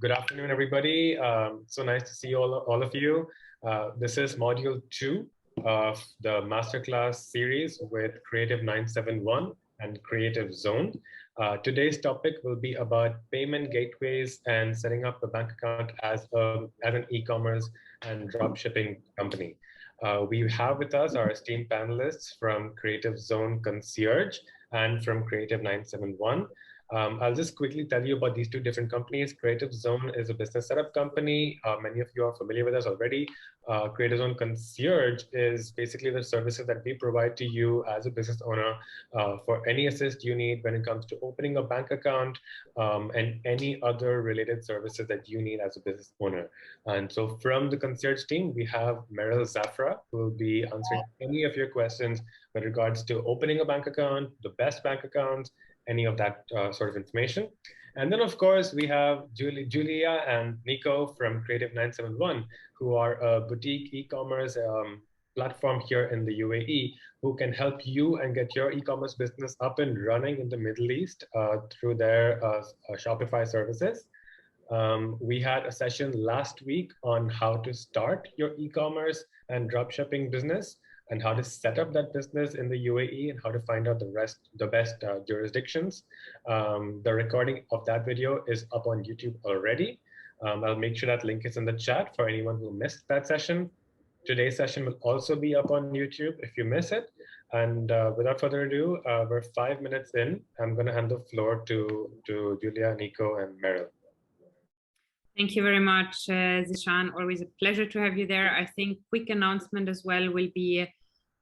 Good afternoon, everybody. So nice to see all of you. This is module 2 of the masterclass series with Creative 971 and Creative Zone. Today's topic will be about payment gateways and setting up a bank account as an e-commerce and dropshipping company. We have with us our esteemed panelists from Creative Zone Concierge and from Creative 971. I'll just quickly tell you about these two different companies. Creative Zone is a business setup company. Many of you are familiar with us already. Creative Zone Concierge is basically the services that we provide to you as a business owner for any assist you need when it comes to opening a bank account and any other related services that you need as a business owner. And so from the Concierge team, we have Meryl Zafra, who will be answering any of your questions with regards to opening a bank account, the best bank accounts, any of that sort of information. And then, of course, we have Julia and Nico from Creative 971, who are a boutique e-commerce platform here in the UAE, who can help you and get your e-commerce business up and running in the Middle East through their Shopify services. We had a session last week on how to start your e-commerce and dropshipping business, and how to set up that business in the UAE and how to find out the best jurisdictions. The recording of that video is up on YouTube already. I'll make sure that link is in the chat for anyone who missed that session. Today's session will also be up on YouTube if you miss it. And without further ado, we're 5 minutes in. I'm going to hand the floor to Julia, Nico, and Meryl. Thank you very much, Zishan. Always a pleasure to have you there. I think quick announcement as well will be,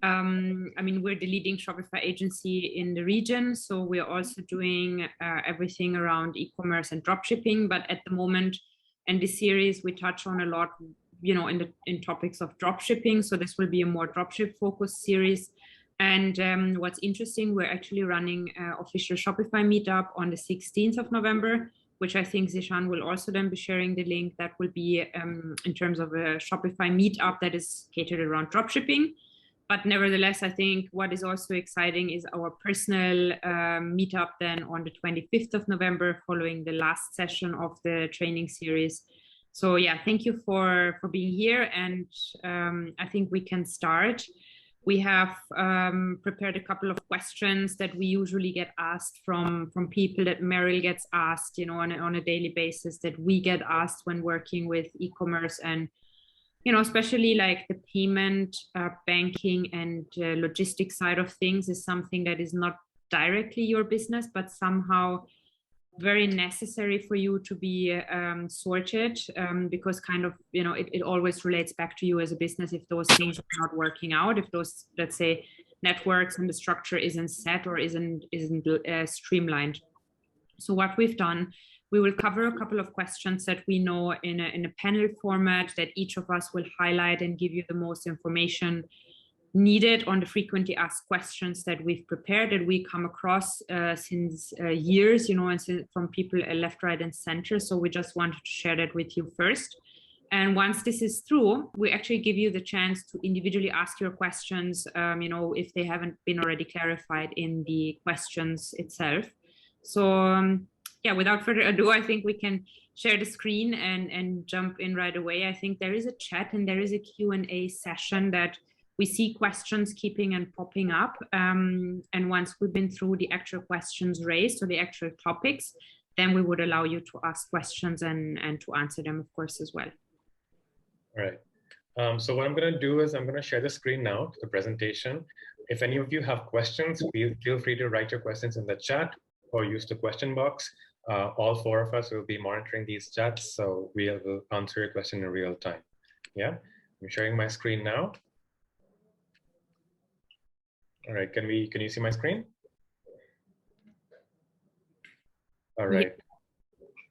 I mean, we're the leading Shopify agency in the region. So we're also doing everything around e-commerce and dropshipping. But at the moment, in this series, we touch on a lot, you know, in topics of dropshipping. So this will be a more dropship focused series. And what's interesting, we're actually running an official Shopify meetup on the 16th of November, which I think Zishan will also then be sharing the link. That will be in terms of a Shopify meetup that is catered around dropshipping. But nevertheless, I think what is also exciting is our personal meetup then on the 25th of November, following the last session of the training series. So yeah, thank you for being here. And I think we can start. We have prepared a couple of questions that we usually get asked from people, that Meryl gets asked, you know, on a daily basis, that we get asked when working with e-commerce, and, you know, especially like the payment, banking and logistics side of things is something that is not directly your business, but somehow very necessary for you to be sorted, because kind of, you know, it always relates back to you as a business if those things are not working out, if those, let's say, networks and the structure isn't set or isn't streamlined. So what we've done, we will cover a couple of questions that we know in a panel format, that each of us will highlight and give you the most information needed on the frequently asked questions that we've prepared, that we come across since years, you know, and from people left, right, and center. So we just wanted to share that with you first. And once this is through, we actually give you the chance to individually ask your questions, you know, if they haven't been already clarified in the questions itself. So yeah, without further ado, I think we can share the screen and jump in right away. I think there is a chat and there is a Q&A session that we see questions keeping and popping up. And once we've been through the actual questions raised or the actual topics, then we would allow you to ask questions and to answer them, of course, as well. All right. So what I'm going to do is I'm going to share the screen now, the presentation. If any of you have questions, feel free to write your questions in the chat or use the question box. All 4 of us will be monitoring these chats, so we will answer your question in real time. Yeah, I'm sharing my screen now. All right, can you see my screen? All right.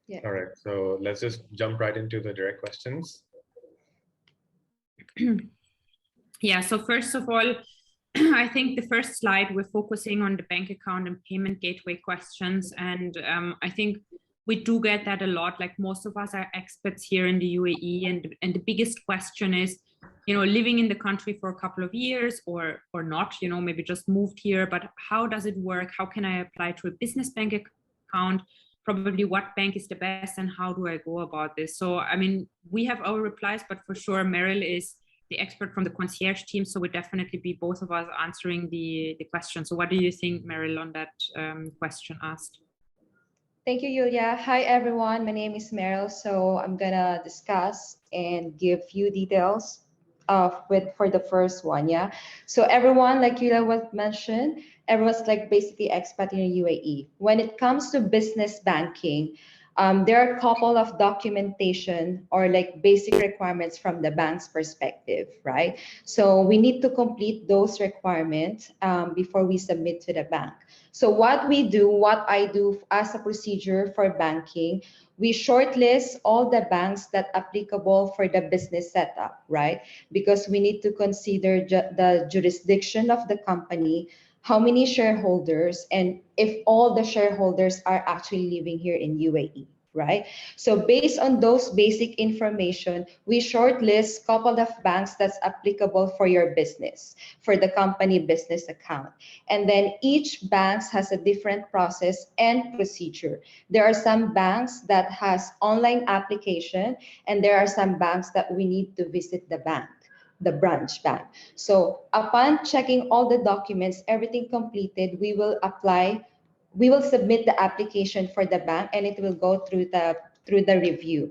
Yeah. All right, so let's just jump right into the direct questions. Yeah, so first of all, I think the first slide, we're focusing on the bank account and payment gateway questions. And I think we do get that a lot. Like, most of us are experts here in the UAE. And the biggest question is, you know, living in the country for a couple of years or not, you know, maybe just moved here, but how does it work? How can I apply to a business bank account? probably what bank is the best and how do I go about this. So, I mean, we have our replies, but for sure, Meryl is the expert from the concierge team. So we'll definitely be both of us answering the question. So what do you think, Meryl, on that question asked? Thank you, Yulia. Hi, everyone. My name is Meryl. So I'm gonna discuss and give few details for the first one. Yeah. So everyone, like Yulia was mentioned, everyone's like basically expat in UAE. When it comes to business banking, there are a couple of documentation or like basic requirements from the bank's perspective, right? So we need to complete those requirements before we submit to the bank. So what I do as a procedure for banking, we shortlist all the banks that applicable for the business setup, right? Because we need to consider the jurisdiction of the company, how many shareholders, and if all the shareholders are actually living here in UAE, right? So based on those basic information, we shortlist a couple of banks that's applicable for your business, for the company business account. And then each bank has a different process and procedure. There are some banks that has online application, and there are some banks that we need to visit the bank, the branch bank. So upon checking all the documents, everything completed, we will submit the application for the bank, and it will go through the review.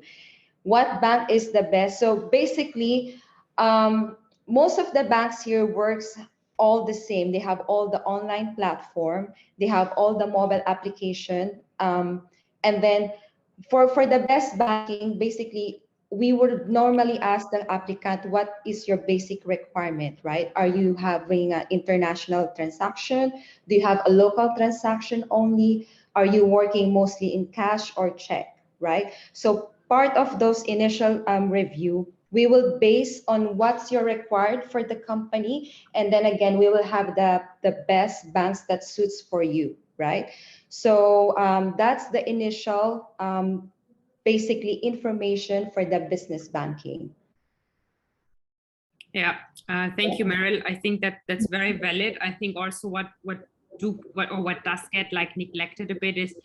What bank is the best? So basically, most of the banks here works all the same. They have all the online platform, they have all the mobile application, and then for the best banking, basically we would normally ask the applicant, what is your basic requirement, right? Are you having an international transaction? Do you have a local transaction only? Are you working mostly in cash or check, right? So part of those initial review, we will base on what's your required for the company. And then again, we will have the best banks that suits for you, right? So that's the initial basically information for the business banking. Yeah, thank you, Meryl. I think that that's very valid. I think also what does get like neglected a bit is,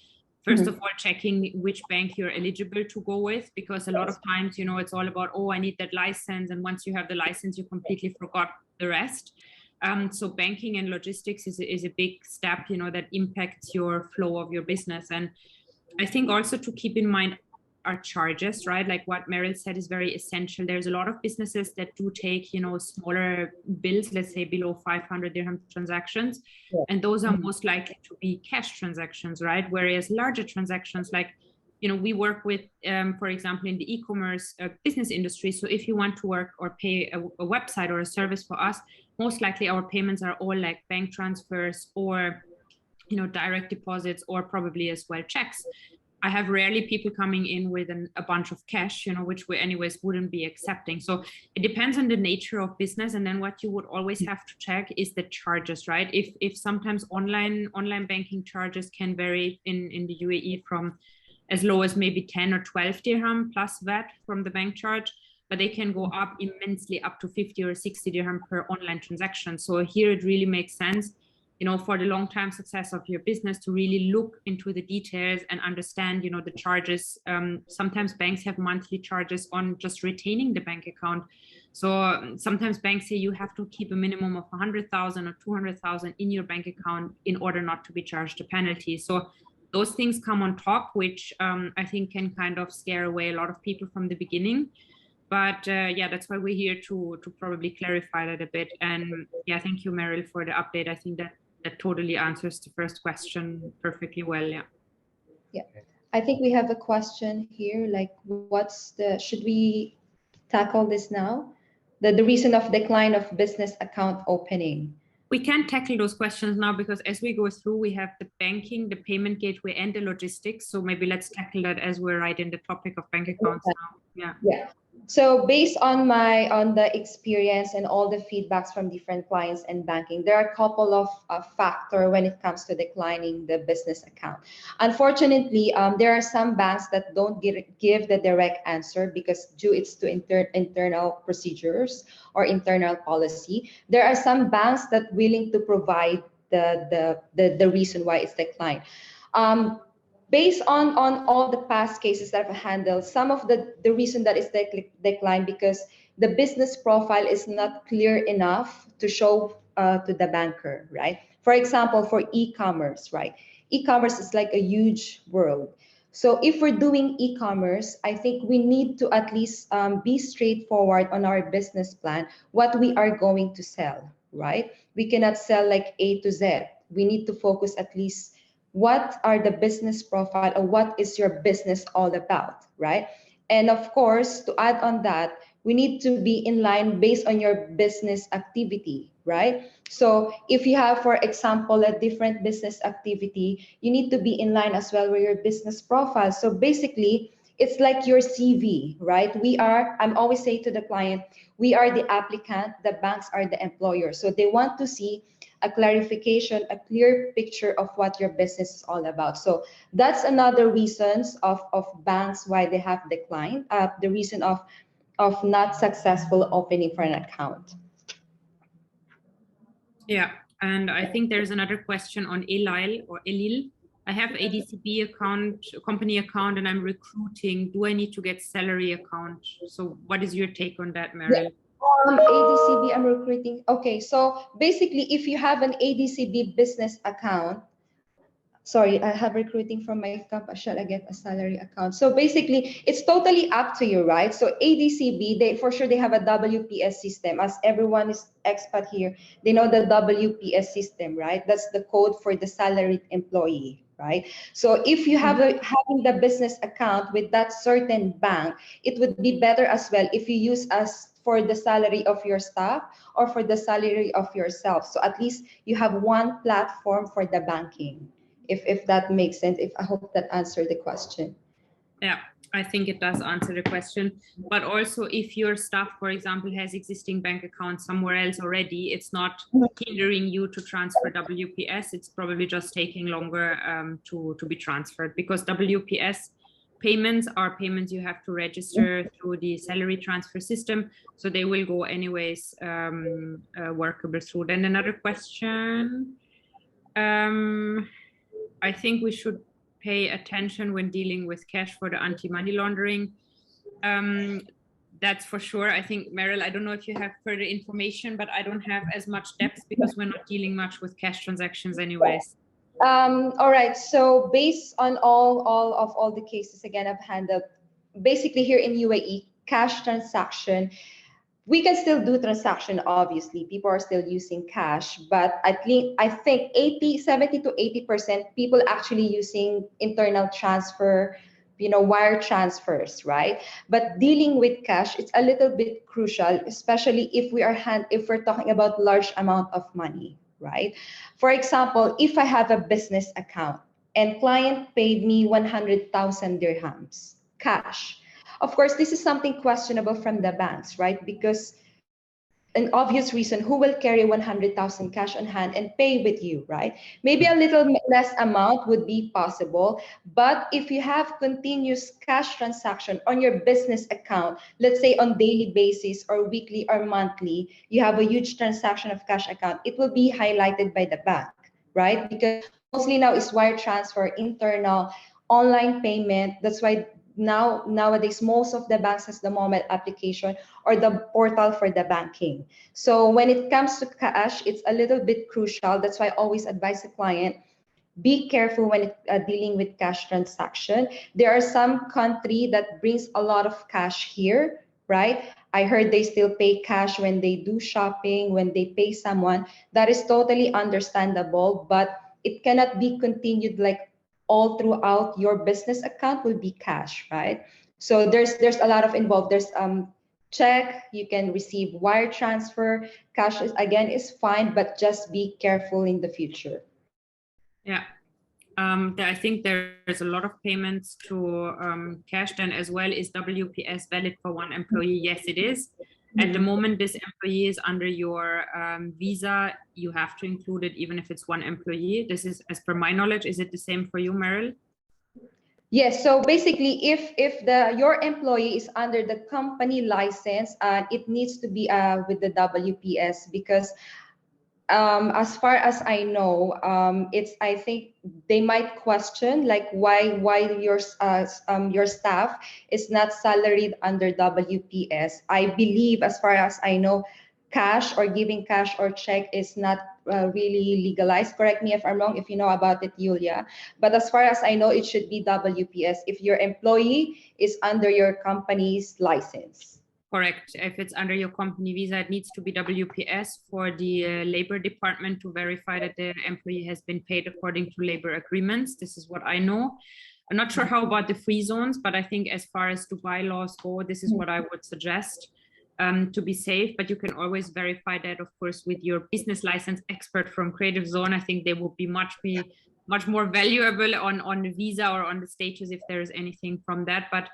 first of all, checking which bank you're eligible to go with, because a lot of times, you know, it's all about, oh, I need that license. And once you have the license, you completely forgot the rest. So banking and logistics is a big step, you know, that impacts your flow of your business. And I think also to keep in mind are charges, right? Like what Meryl said is very essential. There's a lot of businesses that do take, you know, smaller bills, let's say below 500 dirham transactions. Yeah. And those are most likely to be cash transactions, right? Whereas larger transactions, like, you know, we work with, for example, in the e-commerce business industry. So if you want to work or pay a website or a service for us, most likely our payments are all like bank transfers or, you know, direct deposits, or probably as well checks. I have rarely people coming in with a bunch of cash, you know, which we anyways wouldn't be accepting. So it depends on the nature of business. And then what you would always have to check is the charges, right? If sometimes online banking charges can vary in the UAE from as low as maybe 10 or 12 dirham plus VAT from the bank charge, but they can go up immensely up to 50 or 60 dirham per online transaction. So here it really makes sense, you know, for the long-term success of your business to really look into the details and understand, you know, the charges. Sometimes banks have monthly charges on just retaining the bank account. So sometimes banks say you have to keep a minimum of 100,000 or 200,000 in your bank account in order not to be charged a penalty. So those things come on top, which I think can kind of scare away a lot of people from the beginning. But yeah, that's why we're here to probably clarify that a bit. And yeah, thank you, Meryl, for the update. I think that totally answers the first question perfectly well. Yeah. Yeah. I think we have a question here, like should we tackle this now? The reason of decline of business account opening. We can tackle those questions now because as we go through, we have the banking, the payment gateway, and the logistics. So maybe let's tackle that as we're right in the topic of bank accounts now. Yeah. Yeah. So based on the experience and all the feedbacks from different clients and banking, there are a couple of factors when it comes to declining the business account. Unfortunately, there are some banks that don't give the direct answer because it's to internal procedures or internal policy. There are some banks that willing to provide the reason why it's declined. based on all the past cases that I've handled, some of the reason that is declined because the business profile is not clear enough to show to the banker, right? For example, for e-commerce, right? E-commerce is like a huge world. So if we're doing e-commerce, I think we need to at least be straightforward on our business plan, what we are going to sell, right? We cannot sell like A to Z. We need to focus at least what are the business profile or what is your business all about, right? And of course, to add on that, we need to be in line based on your business activity, right? So if you have, for example, a different business activity, you need to be in line as well with your business profile. So basically, it's like your CV, right? I'm always saying to the client, we are the applicant, the banks are the employer. So they want to see a clarification, a clear picture of what your business is all about. So that's another reasons of banks why they have declined, the reason of not successful opening for an account. Yeah, and I think there's another question on Elil. I have ADCB account, company account, and I'm recruiting. Do I need to get salary account? So what is your take on that, Meryl? ADCB, I'm recruiting. Okay, so basically, if you have an ADCB business account, sorry, I have recruiting from my company. Shall I get a salary account? So basically, it's totally up to you, right? So ADCB, they for sure they have a WPS system. As everyone is expat here, they know the WPS system, right? That's the code for the salaried employee, right? So if you have having the business account with that certain bank, it would be better as well if you use us for the salary of your staff or for the salary of yourself. So at least you have one platform for the banking. If that makes sense, I hope that answered the question. Yeah, I think it does answer the question. But also if your staff, for example, has existing bank accounts somewhere else already, it's not hindering you to transfer WPS. It's probably just taking longer to be transferred, because WPS payments are payments you have to register through the salary transfer system. So they will go anyways workable through. Then another question. I think we should pay attention when dealing with cash for the anti-money laundering. That's for sure. I think, Meryl, I don't know if you have further information, but I don't have as much depth because we're not dealing much with cash transactions anyways. All right. So based on all the cases, again, I've handled, basically here in UAE, cash transaction, we can still do transaction, obviously. People are still using cash, but I think 70 to 80% people actually using internal transfer, wire transfers, right? But dealing with cash, it's a little bit crucial, especially if we're talking about large amount of money, right? For example, if I have a business account and client paid me 100,000 dirhams cash, of course, this is something questionable from the banks, right? Because an obvious reason, who will carry 100,000 cash on hand and pay with you, right? Maybe a little less amount would be possible, but if you have continuous cash transaction on your business account, let's say on daily basis or weekly or monthly, you have a huge transaction of cash account, it will be highlighted by the bank, right? Because mostly now is wire transfer, internal, online payment. That's why nowadays most of the banks has the mobile application or the portal for the banking. So when it comes to cash, it's a little bit crucial. That's why I always advise the client, be careful when dealing with cash transaction. There are some country that brings a lot of cash here, right? I heard they still pay cash when they do shopping, when they pay someone. That is totally understandable, but it cannot be continued like all throughout your business account will be cash, right? So there's a lot of involved. There's check, you can receive wire transfer. Cash is fine, but just be careful in the future. Yeah. I think there's a lot of payments to cash. Then as well, is WPS valid for one employee? Yes, it is. At the moment, this employee is under your visa. You have to include it even if it's one employee. This is, as per my knowledge, is it the same for you, Meryl? Yes. So basically, if your employee is under the company license, it needs to be with the WPS, because As far as I know, I think they might question like why your staff is not salaried under WPS. I believe, as far as I know, cash or giving cash or check is not really legalized. Correct me if I'm wrong, if you know about it, Yulia. But as far as I know, it should be WPS if your employee is under your company's license. Correct. If it's under your company visa, it needs to be WPS for the labor department to verify that the employee has been paid according to labor agreements. This is what I know. I'm not sure how about the free zones, but I think as far as Dubai laws go, this is what I would suggest to be safe. But you can always verify that, of course, with your business license expert from Creative Zone. I think they will be much more valuable on the visa or on the status if there is anything from that. But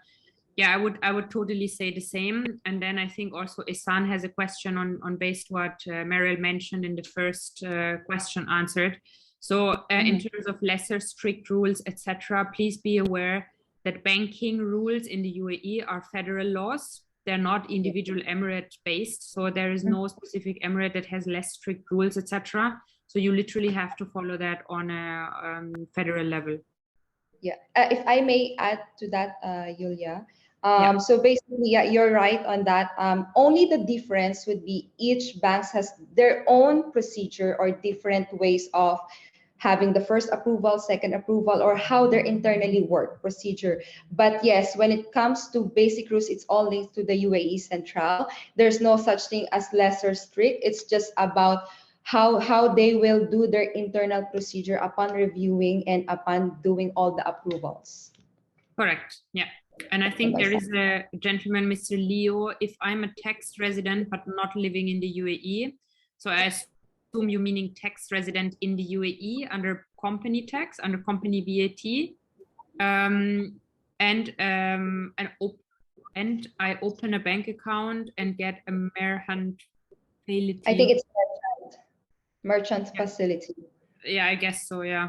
yeah, I would totally say the same. And then I think also Isan has a question on based what Meryl mentioned in the first question answered. So in terms of lesser strict rules, etc., please be aware that banking rules in the UAE are federal laws. They're not individual emirate based. So there is no specific emirate that has less strict rules, etc. So you literally have to follow that on a federal level. Yeah, if I may add to that, Yulia. So basically, yeah, you're right on that. Only the difference would be each bank has their own procedure or different ways of having the first approval, second approval, or how they internally work procedure. But yes, when it comes to basic rules, it's all linked to the UAE Central. There's no such thing as lesser strict. It's just about how they will do their internal procedure upon reviewing and upon doing all the approvals. Correct. Yeah. And I think there is a gentleman, Mr. Leo, if I'm a tax resident but not living in the UAE, so I assume you meaning tax resident in the UAE under company tax, under company VAT, and I open a bank account and get a merchant facility. I think it's merchant facility. Yeah, I guess so. Yeah.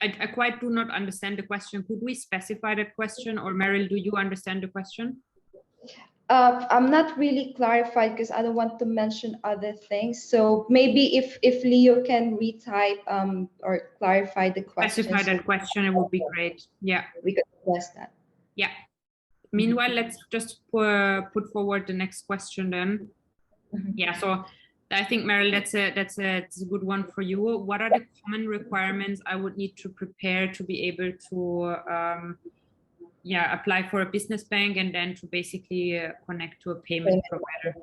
I quite do not understand the question. Could we specify that question, or Meryl, do you understand the question? I'm not really clarified because I don't want to mention other things. So maybe if Leo can retype or clarify the question. Specify that question, it would be great. Yeah. We could address that. Yeah. Meanwhile, let's just put forward the next question then. Yeah. So I think, Meryl, that's a good one for you. What are the common requirements I would need to prepare to be able to apply for a business bank and then to basically connect to a payment provider?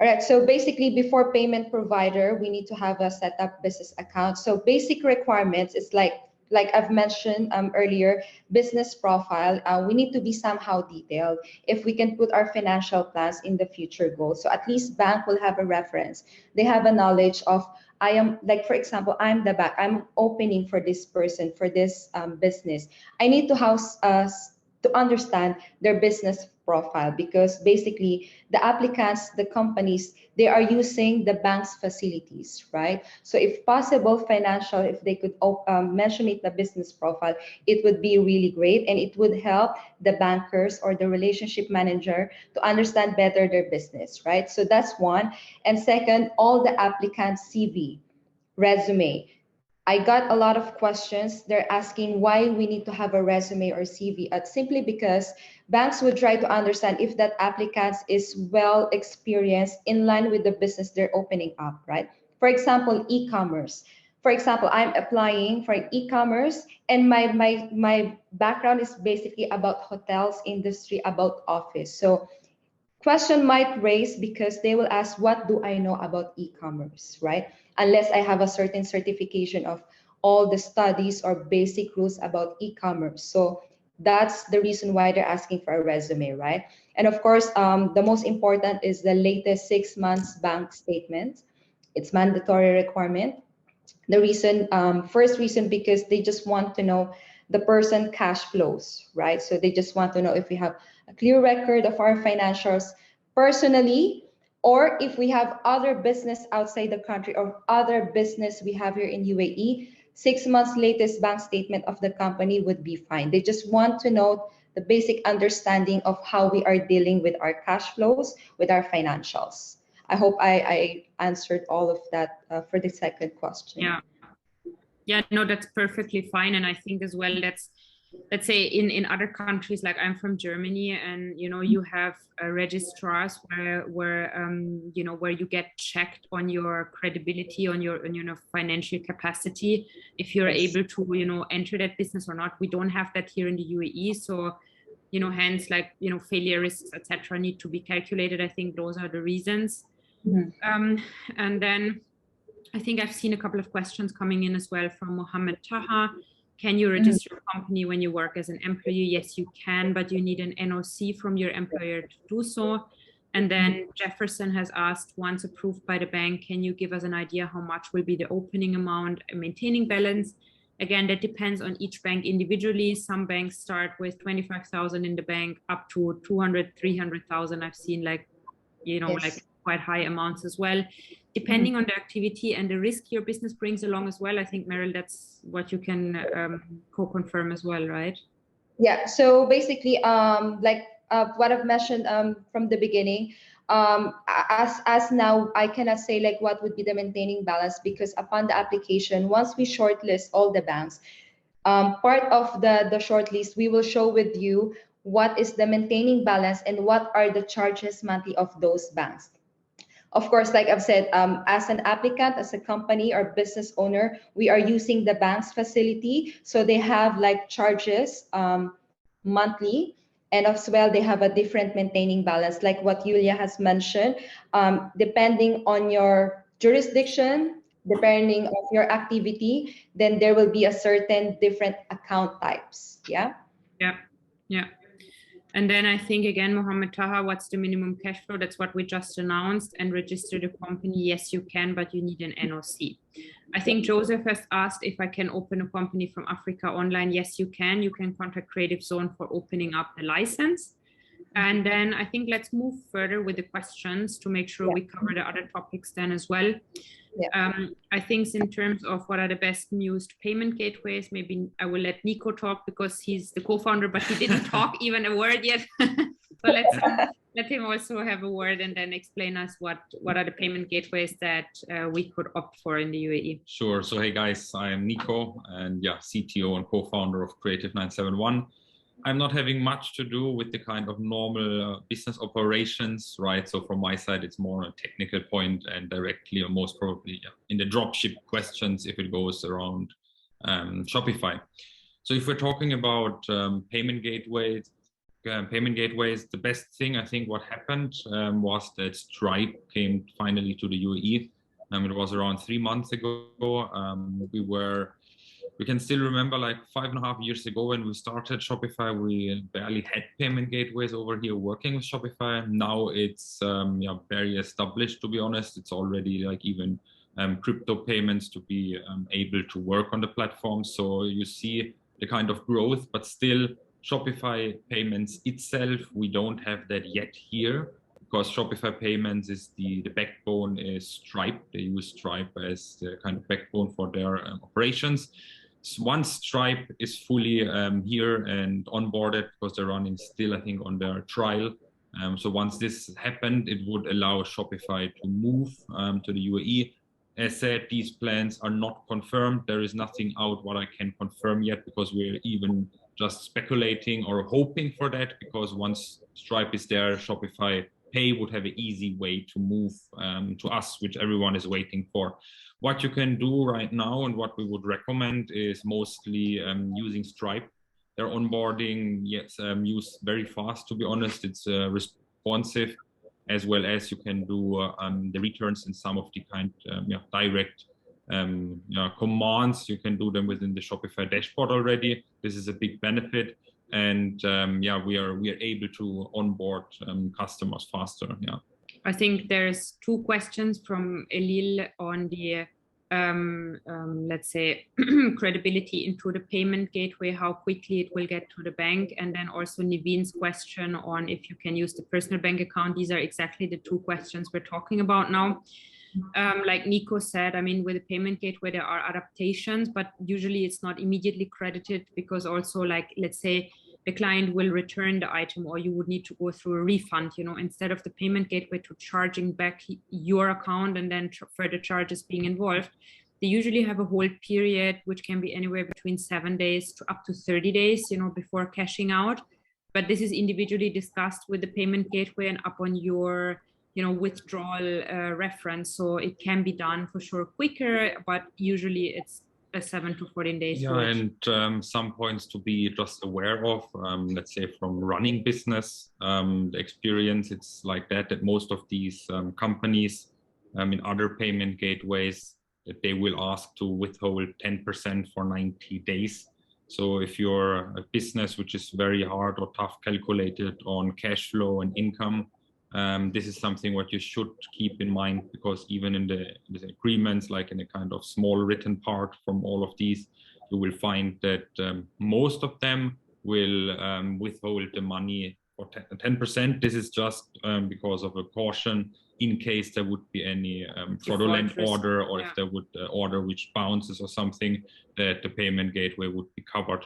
All right, so basically before payment provider, we need to have a set up business account. So basic requirements is like I've mentioned earlier, business profile. We need to be somehow detailed if we can put our financial plans in the future goals. So at least bank will have a reference. They have a knowledge of, I am, like, for example, I'm the bank, I'm opening for this person, for this business. I need to to understand their business profile, because basically the applicants, the companies, they are using the bank's facilities, right? So if possible, financial, if they could mention it, the business profile, it would be really great, and it would help the bankers or the relationship manager to understand better their business, right? So that's one. And second, all the applicants' CV, resume. I got a lot of questions. They're asking why we need to have a resume or CV. Simply because banks would try to understand if that applicant is well experienced in line with the business they're opening up, right? For example, e-commerce. For example, I'm applying for e-commerce, and my background is basically about hotels industry, about office. So question might raise because they will ask, what do I know about e-commerce, right? Unless I have a certain certification of all the studies or basic rules about e-commerce. So that's the reason why they're asking for a resume, right? And of course, the most important is the latest 6 months bank statement. It's mandatory requirement. The reason, first reason, because they just want to know the person cash flows, right? So they just want to know if we have a clear record of our financials personally, or if we have other business outside the country or other business we have here in UAE, 6 months latest bank statement of the company would be fine. They just want to know the basic understanding of how we are dealing with our cash flows, with our financials. I hope I answered all of that for the second question. Yeah, no, that's perfectly fine. And I think as well, let's say in other countries, like I'm from Germany, and you have registrars where you get checked on your credibility, on your financial capacity, if you're able to enter that business or not. We don't have that here in the UAE, so hence, like failure risks, etc., need to be calculated. I think those are the reasons. And then I think I've seen a couple of questions coming in as well from Mohammed Taha. Can you register a company when you work as an employee? Yes, you can, but you need an NOC from your employer to do so. And then Jefferson has asked, once approved by the bank, can you give us an idea how much will be the opening amount and maintaining balance? Again, that depends on each bank individually. Some banks start with 25,000 in the bank up to 200, 300,000. I've seen like quite high amounts as well, depending on the activity and the risk your business brings along as well. I think, Meryl, that's what you can co-confirm as well, right? Yeah, so basically, like what I've mentioned from the beginning, as now, I cannot say like what would be the maintaining balance, because upon the application, once we shortlist all the banks, part of the shortlist, we will show with you what is the maintaining balance and what are the charges monthly of those banks. Of course, like I've said, as an applicant, as a company or business owner, we are using the bank's facility. So they have like charges monthly, and as well, they have a different maintaining balance, like what Yulia has mentioned, depending on your jurisdiction, depending on your activity, then there will be a certain different account types. Yeah. And then I think, again, Mohammed Taha, what's the minimum cash flow? That's what we just announced. And register the company. Yes, you can, but you need an NOC. I think Joseph has asked if I can open a company from Africa online. Yes, you can. You can contact Creative Zone for opening up the license. And then I think let's move further with the questions to make sure we cover the other topics then as well. I think in terms of what are the best used payment gateways, maybe I will let Nico talk because he's the co-founder, but he didn't talk even a word yet. So let's let him also have a word and then explain us what are the payment gateways that we could opt for in the UAE. Sure. So hey guys, I am Nico, and CTO and co-founder of Creative 971. I'm not having much to do with the kind of normal business operations, right? So from my side, it's more a technical point and directly or most probably in the dropship questions if it goes around Shopify. So if we're talking about payment gateways, the best thing I think what happened was that Stripe came finally to the UAE. It was around 3 months ago. We can still remember like 5.5 years ago when we started Shopify, we barely had payment gateways over here working with Shopify. Now it's very established, to be honest. It's already like even crypto payments to be able to work on the platform. So you see the kind of growth, but still Shopify payments itself, we don't have that yet here, because Shopify payments is the backbone is Stripe. They use Stripe as the kind of backbone for their operations. So once Stripe is fully here and onboarded, because they're running still, I think, on their trial. So once this happened, it would allow Shopify to move to the UAE. As said, these plans are not confirmed. There is nothing out what I can confirm yet, because we're even just speculating or hoping for that, because once Stripe is there, Shopify Pay would have an easy way to move to us, which everyone is waiting for. What you can do right now and what we would recommend is mostly using Stripe. Their onboarding, use very fast, to be honest. It's responsive, as well as you can do the returns in some of the kind direct commands. You can do them within the Shopify dashboard already. This is a big benefit. And we are able to onboard customers faster. I think there's 2 questions from Elil on the let's say credibility into the payment gateway, how quickly it will get to the bank, and then also Niveen's question on if you can use the personal bank account. These are exactly the 2 questions we're talking about now. Like Nico said, I mean, with the payment gateway, there are adaptations, but usually it's not immediately credited, because also, like, let's say the client will return the item, or you would need to go through a refund, you know, instead of the payment gateway to charging back your account and then further charges being involved. They usually have a hold period, which can be anywhere between 7 days to up to 30 days, you know, before cashing out. But this is individually discussed with the payment gateway and upon your, you know, withdrawal reference. So it can be done for sure quicker, but usually it's a 7 to 14 days. Yeah, and some points to be just aware of, let's say from running business, the experience, it's like that most of these companies in other payment gateways, that they will ask to withhold 10% for 90 days. So if you're a business which is very hard or tough calculated on cash flow and income, this is something what you should keep in mind, because even in the agreements, like in a kind of small written part from all of these, you will find that most of them will withhold the money for 10%. This is just because of a caution in case there would be any fraudulent order, or if there would order which bounces or something, that the payment gateway would be covered.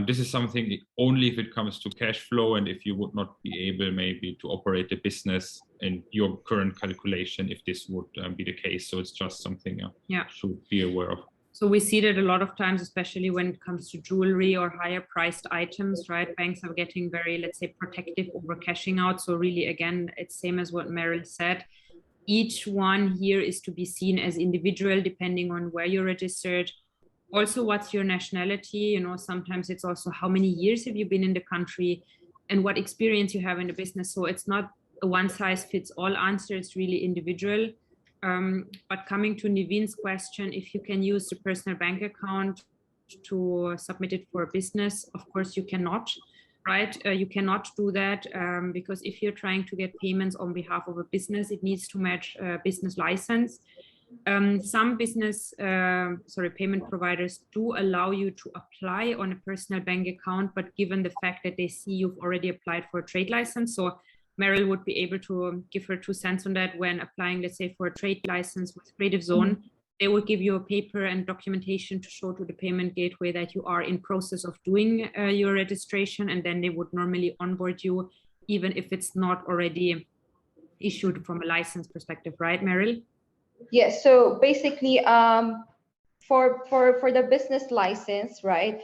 This is something only if it comes to cash flow, and if you would not be able maybe to operate the business in your current calculation, if this would be the case. So it's just something you should be aware of. So we see that a lot of times, especially when it comes to jewelry or higher priced items, right? Banks are getting very, let's say, protective over cashing out. So really, again, it's same as what Meryl said. Each one here is to be seen as individual, depending on where you're registered. Also, what's your nationality? You know, sometimes it's also how many years have you been in the country and what experience you have in the business. So it's not a one size fits all answer. It's really individual. But coming to Niveen's question, if you can use the personal bank account to submit it for a business, of course you cannot, right? You cannot do that because if you're trying to get payments on behalf of a business, it needs to match a business license. Some business, payment providers do allow you to apply on a personal bank account, but given the fact that they see you've already applied for a trade license, so Meryl would be able to give her 2 cents on that when applying, let's say, for a trade license with Creative Zone. They will give you a paper and documentation to show to the payment gateway that you are in process of doing your registration, and then they would normally onboard you, even if it's not already issued from a license perspective, right, Meryl? Yes. So basically, for the business license, right?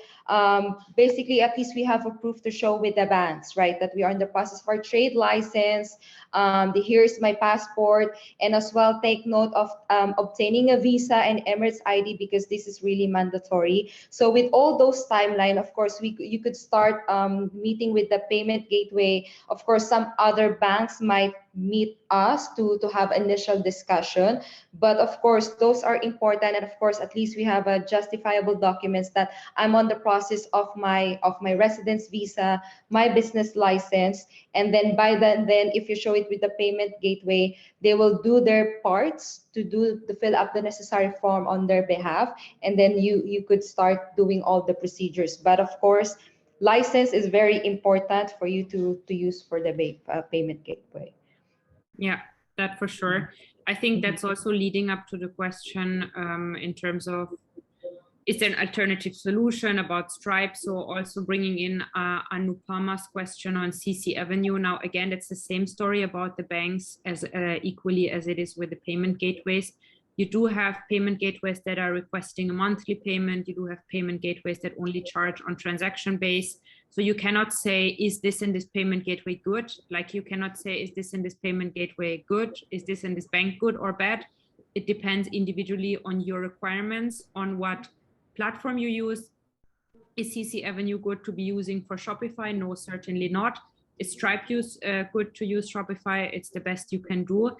Basically, at least we have a proof to show with the banks, right? That we are in the process for trade license. Here's my passport, and as well take note of obtaining a visa and Emirates ID, because this is really mandatory. So with all those timeline, of course, you could start meeting with the payment gateway. Of course, some other banks might meet us to have initial discussion, but of course those are important, and of course at least we have a justifiable documents that I'm on the process of my residence visa, my business license, and then by then if you show it with the payment gateway, they will do their parts to fill up the necessary form on their behalf, and then you could start doing all the procedures. But of course, license is very important for you to use for the payment gateway. Yeah, that for sure. I think that's also leading up to the question in terms of, is there an alternative solution about Stripe? So also bringing in Anupama's question on CC Avenue. Now, again, it's the same story about the banks as equally as it is with the payment gateways. You do have payment gateways that are requesting a monthly payment. You do have payment gateways that only charge on transaction base. So you cannot say, is this in this payment gateway good? Like you cannot say, is this in this payment gateway good? Is this in this bank good or bad? It depends individually on your requirements, on what platform you use. Is CC Avenue good to be using for Shopify? No, certainly not. Is Stripe good to use Shopify? It's the best you can do.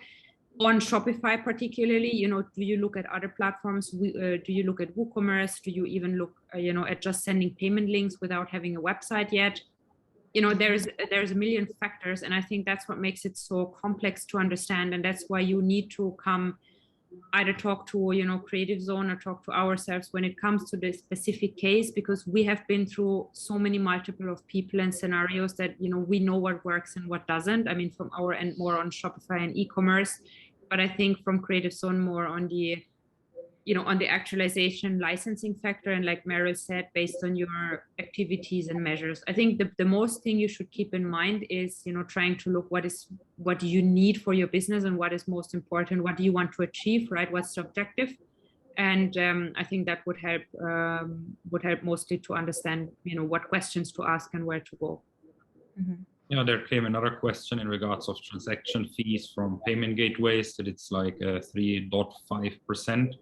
On Shopify particularly, you know, do you look at other platforms? Do you look at WooCommerce? Do you even look, at just sending payment links without having a website yet? You know, there's a million factors, and I think that's what makes it so complex to understand, and that's why you need to come either talk to, Creative Zone or talk to ourselves when it comes to the specific case, because we have been through so many multiple of people and scenarios that, we know what works and what doesn't. I mean, from our end, more on Shopify and e-commerce. But I think from Creative Zone more on the, on the actualization licensing factor, and like Meryl said, based on your activities and measures. I think the most thing you should keep in mind is, trying to look what do you need for your business and what is most important, what do you want to achieve, right? What's the objective? And I think that would help mostly to understand, what questions to ask and where to go. Mm-hmm. There came another question in regards of transaction fees from payment gateways, that it's like 3.5%.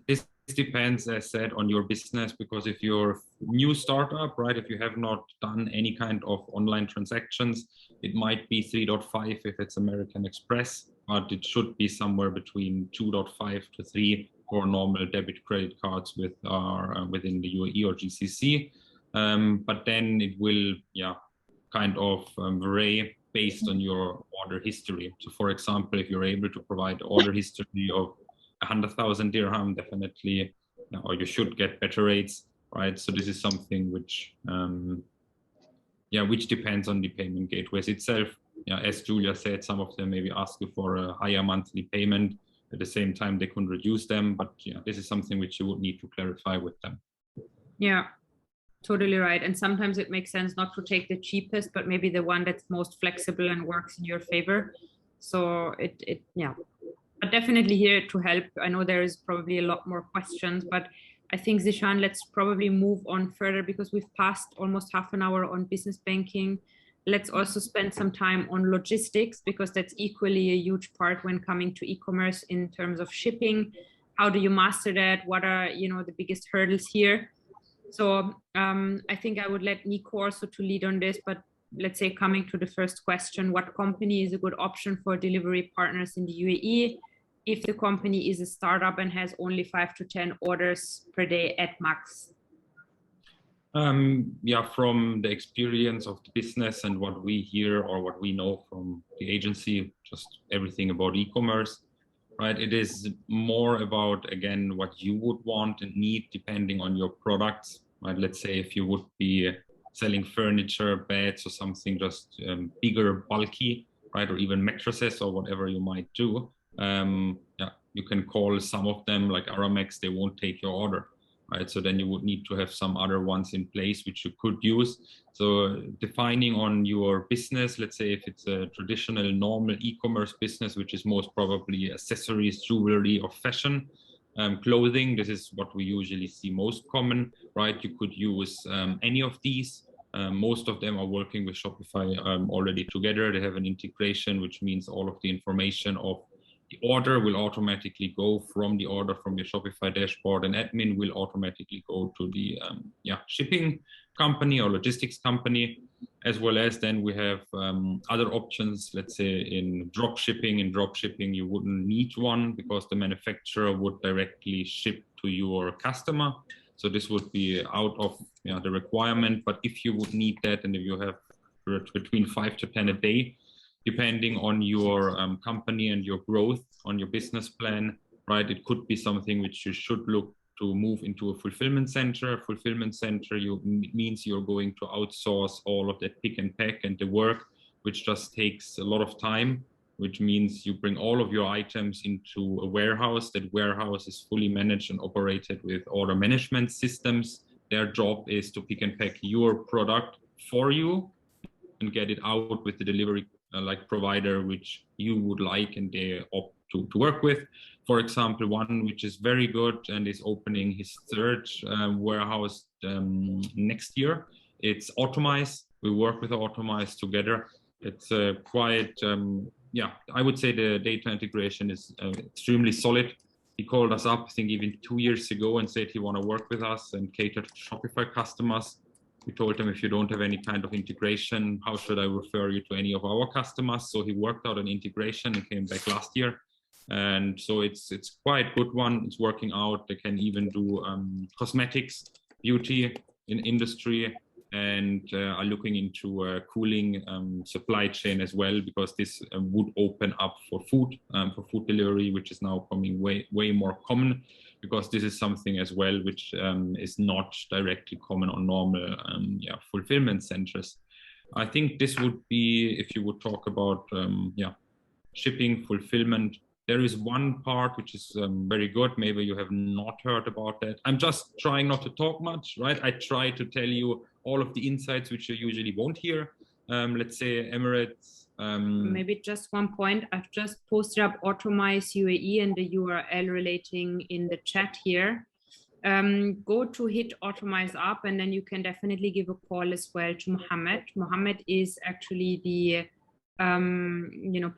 This depends, as said, on your business, because if you're a new startup, right, if you have not done any kind of online transactions, it might be 3.5 if it's American Express, but it should be somewhere between 2.5 to 3 for normal debit credit cards within the UAE or GCC. But then it will, kind of vary based on your order history. So for example, if you're able to provide order history of 100,000 dirham, definitely, or you should get better rates, right? So this is something which, which depends on the payment gateways itself. As Julia said, some of them maybe ask you for a higher monthly payment. At the same time, they can reduce them, but this is something which you would need to clarify with them. Yeah, totally right. And sometimes it makes sense not to take the cheapest, but maybe the one that's most flexible and works in your favor. So but definitely here to help. I know there is probably a lot more questions, but I think, Zishan, let's probably move on further because we've passed almost half an hour on business banking. Let's also spend some time on logistics, because that's equally a huge part when coming to e-commerce in terms of shipping. How do you master that? What are, the biggest hurdles here? So I think I would let Nico also to lead on this, but let's say coming to the first question, what company is a good option for delivery partners in the UAE if the company is a startup and has only 5 to 10 orders per day at max? From the experience of the business and what we hear or what we know from the agency, just everything about e-commerce, right? It is more about, again, what you would want and need depending on your products, right? Let's say if you would be selling furniture, beds or something just bigger, bulky, right? Or even mattresses or whatever you might do. You can call some of them like Aramex, they won't take your order, right? So then you would need to have some other ones in place which you could use. So defining on your business, let's say if it's a traditional normal e-commerce business, which is most probably accessories, jewelry or fashion, clothing, this is what we usually see most common, right? You could use any of these. Most of them are working with Shopify already together. They have an integration, which means all of the information of the order will automatically go from the order from your Shopify dashboard, and admin will automatically go to the shipping company or logistics company, as well as then we have other options. Let's say in dropshipping. In dropshipping, you wouldn't need one because the manufacturer would directly ship to your customer. So this would be out of the requirement. But if you would need that, and if you have between 5 to 10 a day, depending on your company and your growth on your business plan, right? It could be something which you should look to move into a fulfillment center. Fulfillment center means you're going to outsource all of that pick and pack and the work, which just takes a lot of time, which means you bring all of your items into a warehouse. That warehouse is fully managed and operated with order management systems. Their job is to pick and pack your product for you and get it out with the delivery provider which you would like and they opt to work with. For example, one which is very good and is opening his third warehouse next year, it's Automize. We work with Automize together. It's quite, I would say the data integration is extremely solid. He called us up, I think even 2 years ago, and said he want to work with us and cater to Shopify customers. We told him, if you don't have any kind of integration, how should I refer you to any of our customers? So he worked out an integration and came back last year. And so it's quite good one. It's working out. They can even do cosmetics, beauty in industry, and are looking into a cooling supply chain as well, because this would open up for food delivery, which is now coming way more common, because this is something as well which is not directly common on normal fulfillment centers. I think this would be, if you would talk about shipping, fulfillment, there is one part which is very good. Maybe you have not heard about that. I'm just trying not to talk much, right? I try to tell you all of the insights which you usually won't hear. Let's say Emirates. Maybe just one point. I've just posted up Automize UAE and the URL relating in the chat here. Go to hit Automize up, and then you can definitely give a call as well to Mohammed. Mohammed is actually the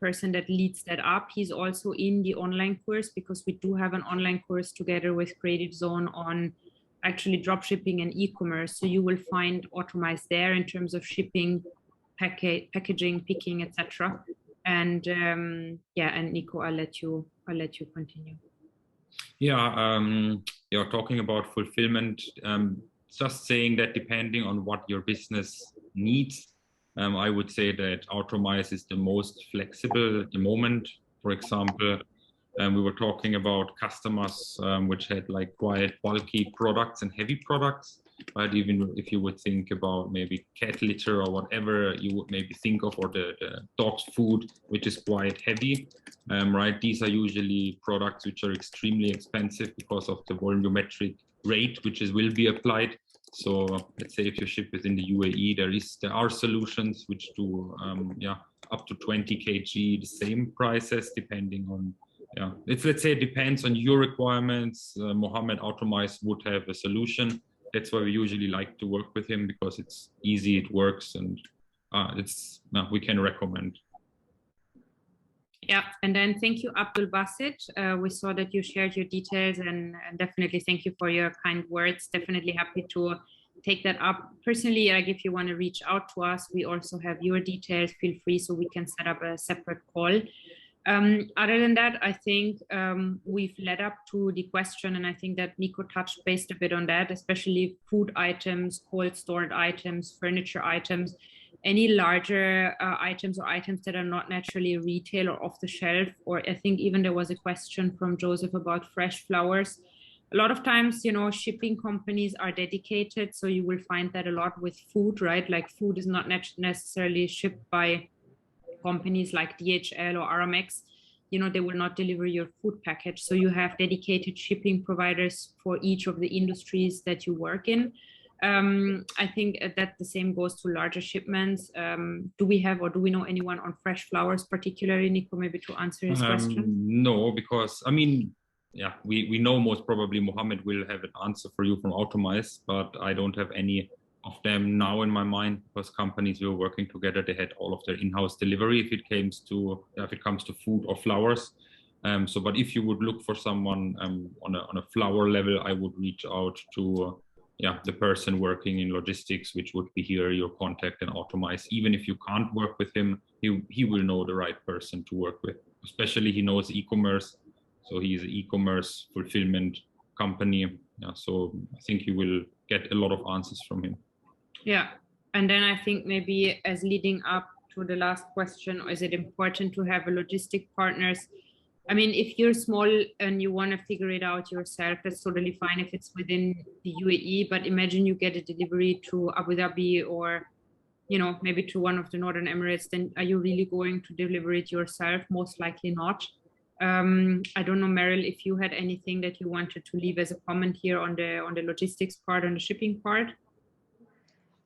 person that leads that up. He's also in the online course, because we do have an online course together with Creative Zone on actually dropshipping and e-commerce. So you will find Automize there in terms of shipping, packaging, picking, etc. And yeah, and Nico, I'll let you continue. Yeah, you're talking about fulfillment. Just saying that depending on what your business needs, I would say that Automize is the most flexible at the moment. For example, we were talking about customers which had like quite bulky products and heavy products, right? Even if you would think about maybe cat litter or whatever you would maybe think of, or the dog's food, which is quite heavy, right? These are usually products which are extremely expensive because of the volumetric rate which will be applied. So let's say if you ship within the UAE, there are solutions which do up to 20 kg the same prices, depending on let's say it depends on your requirements. Mohammed Automize would have a solution. That's why we usually like to work with him, because it's easy, it works, and we can recommend. Yeah, and then thank you, Abdul Basit. We saw that you shared your details, and definitely thank you for your kind words. Definitely happy to take that up. Personally, like if you want to reach out to us, we also have your details. Feel free, so we can set up a separate call. Other than that, I think we've led up to the question, and I think that Nico touched based a bit on that, especially food items, cold stored items, furniture items, any larger items or items that are not naturally retail or off the shelf. Or I think even there was a question from Joseph about fresh flowers. A lot of times, shipping companies are dedicated, so you will find that a lot with food, right? Like food is not necessarily shipped by companies like DHL or Aramex. They will not deliver your food package. So you have dedicated shipping providers for each of the industries that you work in. I think that the same goes to larger shipments. Do we know anyone on fresh flowers particularly, Nico, maybe to answer his question? No, because we know most probably Mohammed will have an answer for you from Automize, but I don't have any of them now in my mind, because companies we were working together, they had all of their in-house delivery if it comes to food or flowers. But if you would look for someone on a flower level, I would reach out to the person working in logistics, which would be here your contact and Automize. Even if you can't work with him, he will know the right person to work with. Especially he knows e-commerce, so he is an e-commerce fulfillment company. So I think you will get a lot of answers from him. Yeah, and then I think maybe as leading up to the last question, is it important to have a logistic partners? I mean, if you're small and you want to figure it out yourself, that's totally fine if it's within the UAE. But imagine you get a delivery to Abu Dhabi or, maybe to one of the Northern Emirates, then are you really going to deliver it yourself? Most likely not. I don't know, Meryl, if you had anything that you wanted to leave as a comment here on the logistics part, on the shipping part.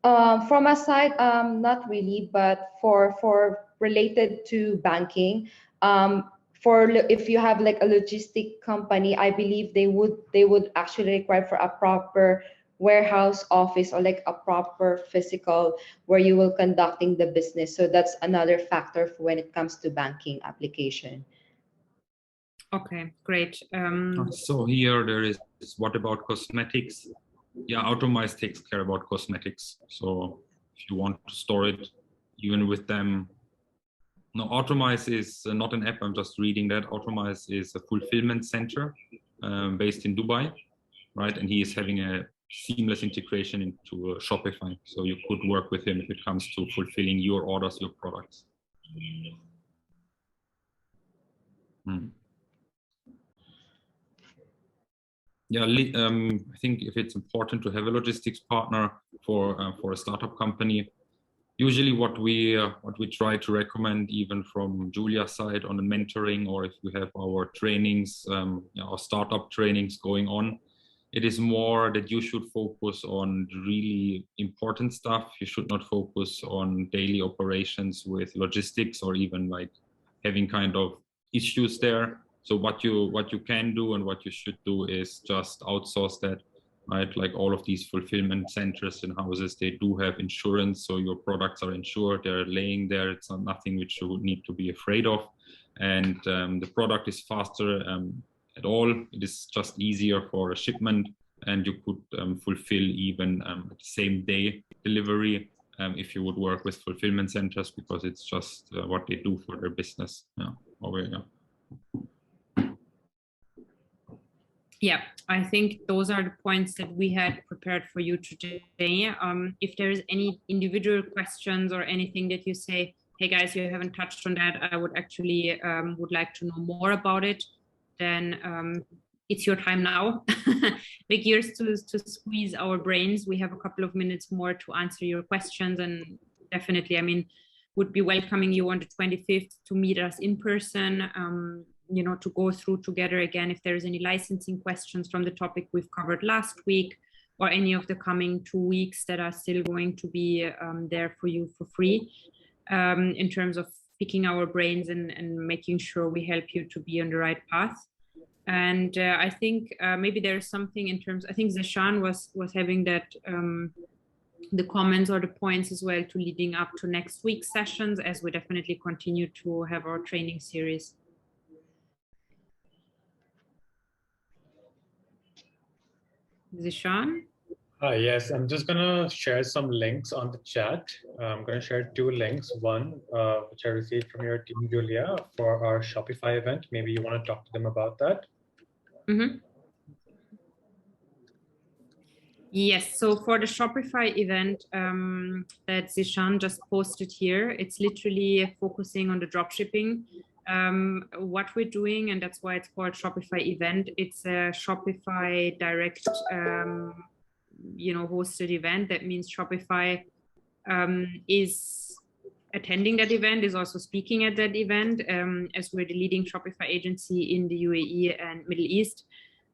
From my side, not really, but for related to banking, if you have like a logistic company, I believe they would actually require for a proper warehouse office, or like a proper physical where you will conducting the business. So that's another factor for when it comes to banking application. Okay, great. So here there is, what about cosmetics? Yeah, Automize takes care about cosmetics. So if you want to store it, even with them. No, Automize is not an app. I'm just reading that. Automize is a fulfillment center based in Dubai, right? And he is having a seamless integration into Shopify. So you could work with him if it comes to fulfilling your orders, your products. Yeah, I think if it's important to have a logistics partner for a startup company, usually what we try to recommend, even from Julia's side on the mentoring, or if we have our trainings, our startup trainings going on, it is more that you should focus on really important stuff. You should not focus on daily operations with logistics or even like having kind of issues there. So what you can do and what you should do is just outsource that, right? Like all of these fulfillment centers and houses, they do have insurance, so your products are insured. They're laying there. It's not nothing which you would need to be afraid of, and the product is faster at all. It is just easier for a shipment, and you could fulfill even the same day delivery if you would work with fulfillment centers, because it's just what they do for their business. Yeah, I think those are the points that we had prepared for you today. If there's any individual questions or anything that you say, hey guys, you haven't touched on that, I would actually would like to know more about it, then it's your time now. Big ears to squeeze our brains. We have a couple of minutes more to answer your questions, and definitely, I mean, would be welcoming you on the 25th to meet us in person, you know, to go through together again if there's any licensing questions from the topic we've covered last week, or any of the coming 2 weeks that are still going to be there for you for free, in terms of picking our brains and making sure we help you to be on the right path. And I think maybe there's something in terms, I think Zishan was having that, the comments or the points as well to leading up to next week's sessions, as we definitely continue to have our training series. Zishan? Yes, I'm just going to share some links on the chat. I'm going to share 2 links. One, which I received from your team, Julia, for our Shopify event. Maybe you want to talk to them about that. Mm-hmm. Yes, so for the Shopify event that Zishan just posted here, it's literally focusing on the dropshipping. What we're doing, and that's why it's called Shopify event. It's a Shopify direct, you know, hosted event. That means Shopify is attending that event, is also speaking at that event, as we're the leading Shopify agency in the UAE and Middle East.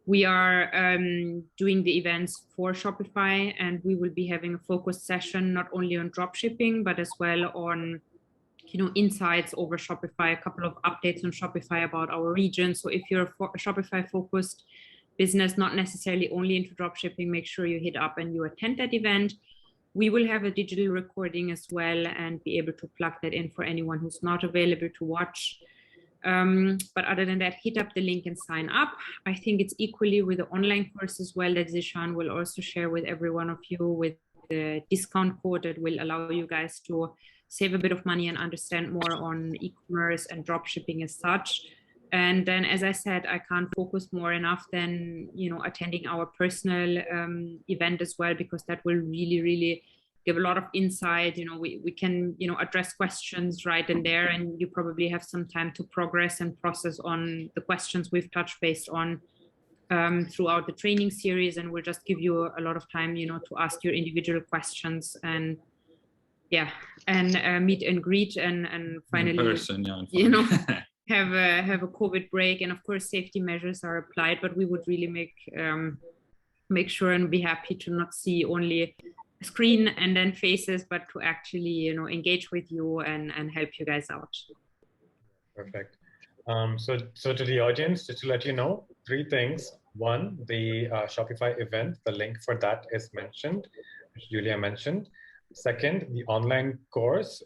We are doing the events for Shopify, and we will be having a focused session not only on dropshipping, but as well on, you know, insights over Shopify, a couple of updates on Shopify about our region. So if you're a Shopify focused business, not necessarily only into dropshipping, make sure you hit up and you attend that event. We will have a digital recording as well and be able to plug that in for anyone who's not available to watch. But other than that, hit up the link and sign up. I think it's equally with the online course as well that Zishan will also share with every one of you, with the discount code that will allow you guys to save a bit of money and understand more on e-commerce and dropshipping as such. And then, as I said, I can't focus more enough than, you know, attending our personal event as well, because that will really, really give a lot of insight. You know, we can, you know, address questions right in there, and you probably have some time to progress and process on the questions we've touched based on throughout the training series. And we'll just give you a lot of time, you know, to ask your individual questions and meet and greet and finally, in person, you know, have a COVID break. And of course, safety measures are applied, but we would really make sure and be happy to not see only a screen and then faces, but to actually, you know, engage with you and help you guys out. Perfect. So to the audience, just to let you know, 3 things. 1, the Shopify event, the link for that is mentioned, which Julia mentioned. 2nd, the online course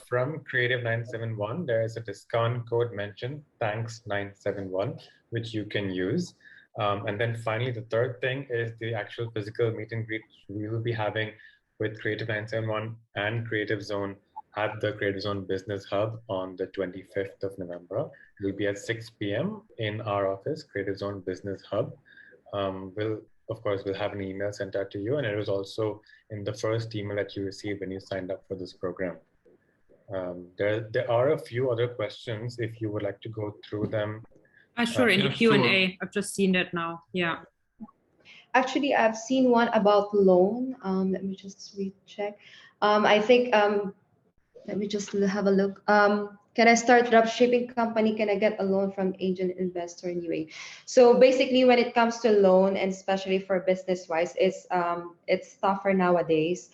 from Creative 971, there is a discount code mentioned, thanks 971, which you can use. And then finally, the 3rd thing is the actual physical meet and greet we will be having with Creative 971 and Creative Zone at the Creative Zone Business Hub on the 25th of November. It will be at 6 p.m. in our office, Creative Zone Business Hub. We'll have an email sent out to you, and it was also in the first email that you received when you signed up for this program. There are a few other questions if you would like to go through them. Sure, in the Q&A. I've just seen that now. Yeah. Actually, I've seen one about loan. Let me just recheck. I think Let me just have a look. Can I start dropshipping company? Can I get a loan from angel investor in UAE? So basically, when it comes to loan, and especially for business wise, it's tougher nowadays.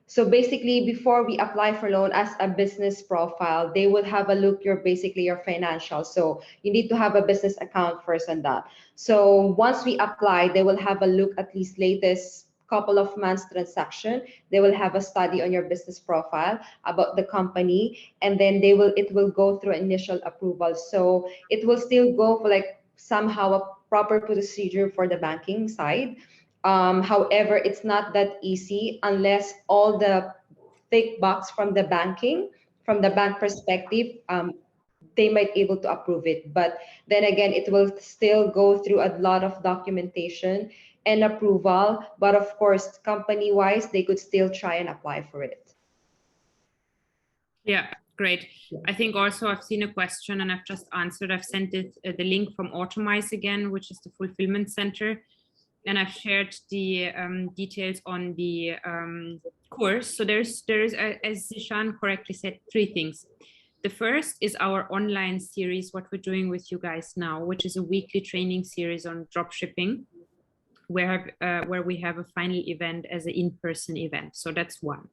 So basically, before we apply for loan as a business profile, they will have a look your basically your financials. So you need to have a business account first on that. So once we apply, they will have a look at least latest couple of months transaction. They will have a study on your business profile about the company, and then it will go through initial approval. So it will still go for like somehow a proper procedure for the banking side. However, it's not that easy unless all the tick box from the bank perspective, they might able to approve it. But then again, it will still go through a lot of documentation and approval. But of course, company wise, they could still try and apply for it. Yeah, great. I think also I've seen a question and I've just answered. I've sent it the link from Automize again, which is the fulfillment center. And I've shared the details on the course. So there's as Zishan correctly said, 3 things. The first is our online series, what we're doing with you guys now, which is a weekly training series on dropshipping, where we have a final event as an in-person event. So that's one.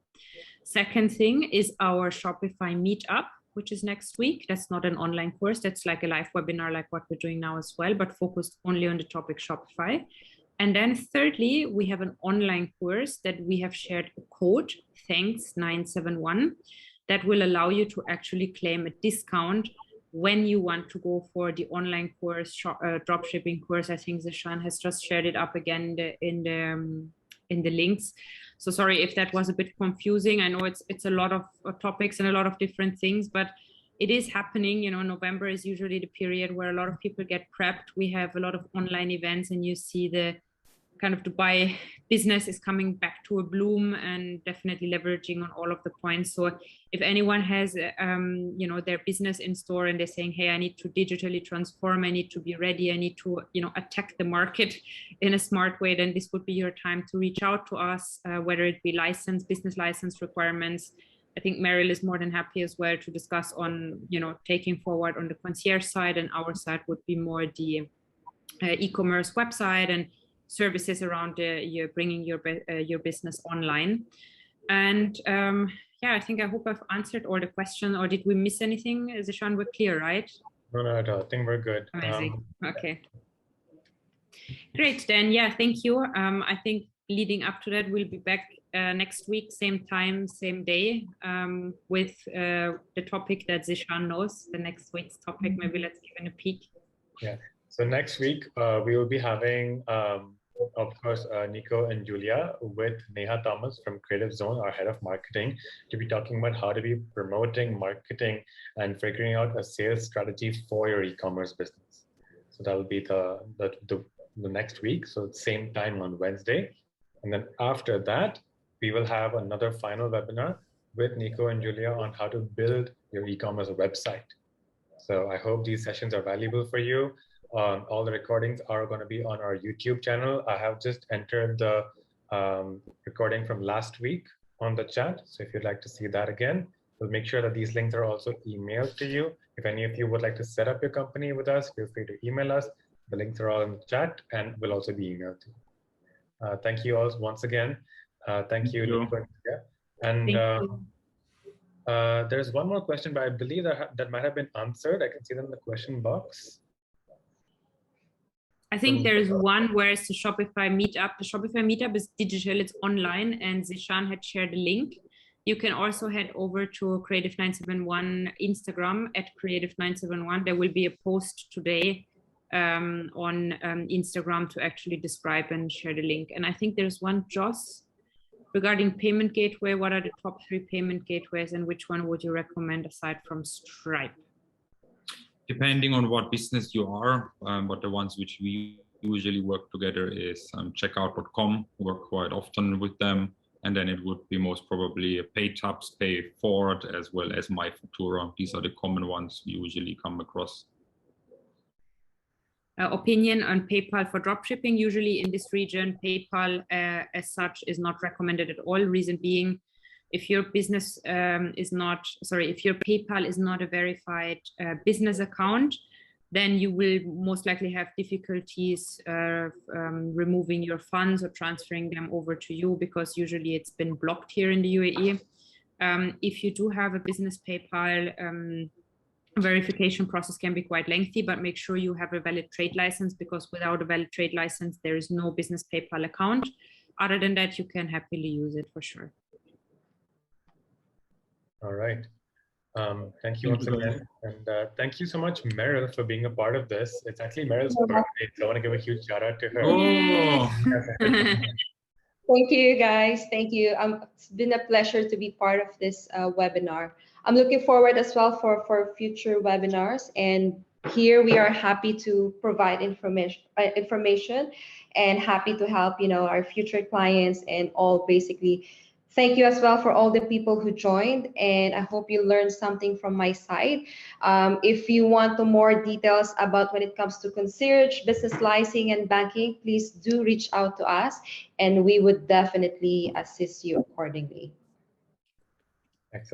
Second thing is our Shopify meetup, which is next week. That's not an online course. That's like a live webinar, like what we're doing now as well, but focused only on the topic Shopify. And then thirdly, we have an online course that we have shared a code, thanks 971, that will allow you to actually claim a discount when you want to go for the online course, dropshipping course. I think Zishan has just shared it up again in the links. So sorry if that was a bit confusing. I know it's a lot of topics and a lot of different things, but it is happening. You know, November is usually the period where a lot of people get prepped. We have a lot of online events, and you see the kind of Dubai business is coming back to a bloom, and definitely leveraging on all of the points. So if anyone has, you know, their business in store and they're saying, hey, I need to digitally transform, I need to be ready, I need to, you know, attack the market in a smart way, then this would be your time to reach out to us, whether it be business license requirements. I think Meryl is more than happy as well to discuss on, you know, taking forward on the concierge side, and our side would be more the e-commerce website and services around you're bringing your business online. And yeah, I hope I've answered all the questions, or did we miss anything? Zishan, we're clear, right? No, I think we're good. Amazing. Okay. Great, then. Yeah, thank you. I think leading up to that, we'll be back next week, same time, same day, with the topic that Zishan knows, the next week's topic. Maybe let's give it a peek. Yeah. So next week, we will be having, of course, Nico and Julia with Neha Thomas from Creative Zone, our head of marketing, to be talking about how to be promoting, marketing, and figuring out a sales strategy for your e-commerce business. So that will be the next week. So same time on Wednesday. And then after that, we will have another final webinar with Nico and Julia on how to build your e-commerce website. So I hope these sessions are valuable for you. All the recordings are going to be on our YouTube channel. I have just entered the recording from last week on the chat. So if you'd like to see that again, we'll make sure that these links are also emailed to you. If any of you would like to set up your company with us, feel free to email us. The links are all in the chat and will also be emailed to you. Thank you all once again. Thank you, Nico. And there's one more question, but I believe that might have been answered. I can see them in the question box. I think there's one where it's the Shopify meetup. The Shopify meetup is digital, it's online, and Zishan had shared a link. You can also head over to Creative 971 Instagram at Creative 971. There will be a post today on Instagram to actually describe and share the link. And I think there's one, Joss, regarding payment gateway. What are the top 3 payment gateways, and which one would you recommend aside from Stripe? Depending on what business you are, but the ones which we usually work together is checkout.com, work quite often with them. And then it would be most probably PayTabs, PayForward, as well as MyFaktura. These are the common ones we usually come across. Opinion on PayPal for dropshipping. Usually in this region, PayPal as such is not recommended at all. Reason being, If your business if your PayPal is not a verified business account, then you will most likely have difficulties removing your funds or transferring them over to you, because usually it's been blocked here in the UAE. If you do have a business PayPal, verification process can be quite lengthy, but make sure you have a valid trade license, because without a valid trade license, there is no business PayPal account. Other than that, you can happily use it for sure. All right. Thank you once again. And thank you so much, Meryl, for being a part of this. It's actually Meryl's birthday, so I want to give a huge shout out to her. Oh. Thank you, guys. Thank you. It's been a pleasure to be part of this webinar. I'm looking forward as well for future webinars. And here we are happy to provide information and happy to help, our future clients and all. Basically, thank you as well for all the people who joined, and I hope you learned something from my side. If you want more details about when it comes to concierge, business licensing, and banking, please do reach out to us, and we would definitely assist you accordingly. Excellent.